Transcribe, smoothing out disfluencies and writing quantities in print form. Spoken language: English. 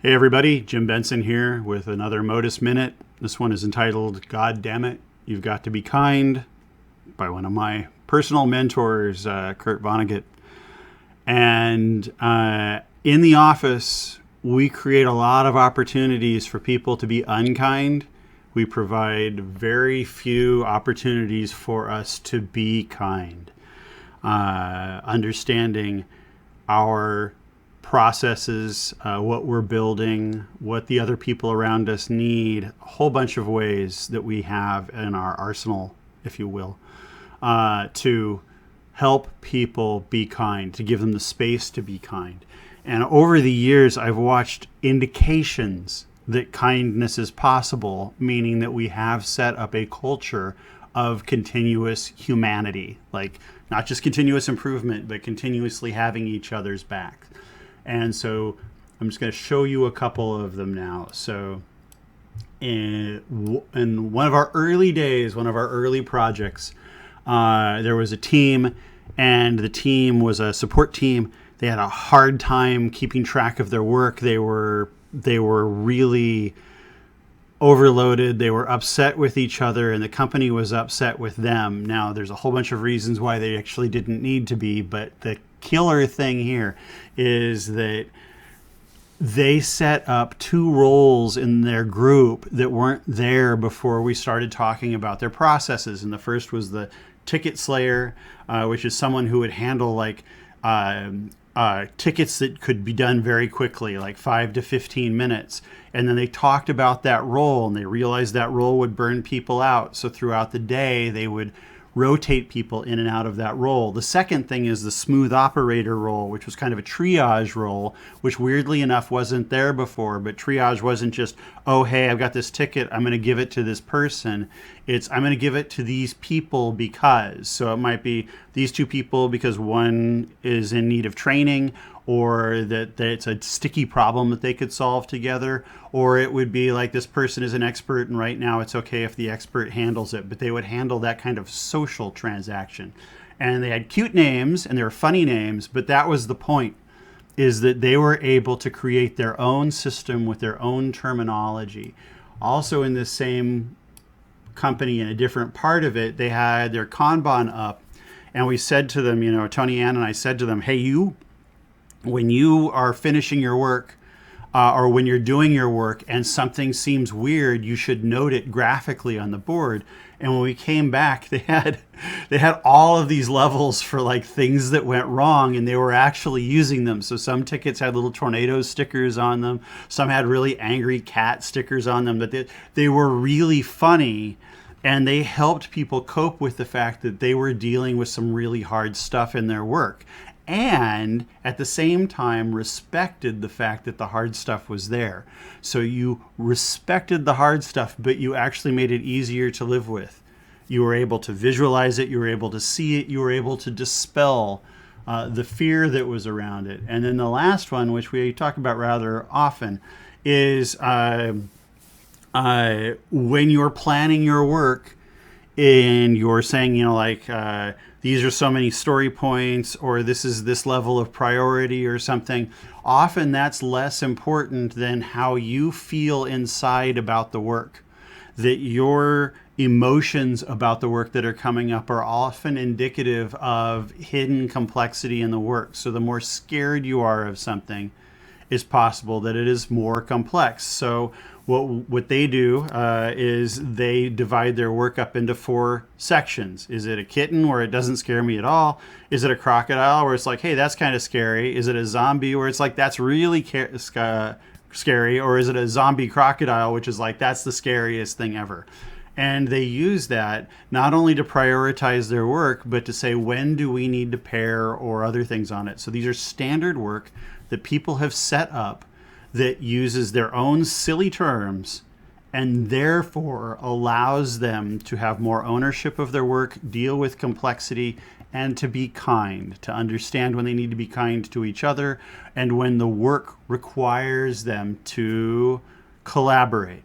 Hey everybody, Jim Benson here with another Modus Minute. This one is entitled God Damn It, You've Got to Be Kind by one of my personal mentors, Kurt Vonnegut. And in the office, we create a lot of opportunities for people to be unkind. We provide very few opportunities for us to be kind. Understanding our processes, what we're building, what the other people around us need, a whole bunch of ways that we have in our arsenal, if you will, to help people be kind, to give them the space to be kind. And over the years, I've watched indications that kindness is possible, meaning that we have set up a culture of continuous humanity, like not just continuous improvement, but continuously having each other's back. And so I'm just going to show you a couple of them now. So in one of our early days, one of our early projects, there was a team, and the team was a support team. They had a hard time keeping track of their work. They were really overloaded. They were upset with each other, and the company was upset with them. Now, there's a whole bunch of reasons why they actually didn't need to be, but the killer thing here is that they set up two roles in their group that weren't there before we started talking about their processes. And the first was the ticket slayer, which is someone who would handle like tickets that could be done very quickly, like 5 to 15 minutes. And then they talked about that role, and they realized that role would burn people out. So throughout the day, they would rotate people in and out of that role. The second thing is the smooth operator role, which was kind of a triage role, which weirdly enough wasn't there before. But triage wasn't just, oh, hey, I've got this ticket, I'm going to give it to this person. It's, I'm going to give it to these people because. So it might be these two people because one is in need of training, or that it's a sticky problem that they could solve together, or it would be like this person is an expert and right now it's okay if the expert handles it, but they would handle that kind of social transaction. And they had cute names and they were funny names, but that was the point, is that they were able to create their own system with their own terminology. Also in this same company, in a different part of it, they had their Kanban up, and we said to them, Tony Ann and I said to them, hey, when you are finishing your work or when you're doing your work and something seems weird, you should note it graphically on the board. And when we came back, they had all of these levels for like things that went wrong, and they were actually using them. So some tickets had little tornado stickers on them. Some had really angry cat stickers on them, but they were really funny. And they helped people cope with the fact that they were dealing with some really hard stuff in their work. And at the same time respected the fact that the hard stuff was there. So you respected the hard stuff, but you actually made it easier to live with. You were able to visualize it, you were able to see it, you were able to dispel the fear that was around it. And then the last one, which we talk about rather often, is when you're planning your work and you're saying, these are so many story points, or this is this level of priority or something, often that's less important than how you feel inside about the work. That your emotions about the work that are coming up are often indicative of hidden complexity in the work. So the more scared you are of something, it's possible that it is more complex. So what they do is they divide their work up into 4 sections. Is it a kitten where it doesn't scare me at all? Is it a crocodile where it's like, hey, that's kind of scary? Is it a zombie where it's like, that's really scary? Or is it a zombie crocodile, which is like, that's the scariest thing ever? And they use that not only to prioritize their work, but to say, when do we need to pair or other things on it? So these are standard work that people have set up that uses their own silly terms and therefore allows them to have more ownership of their work, deal with complexity, and to be kind, to understand when they need to be kind to each other and when the work requires them to collaborate.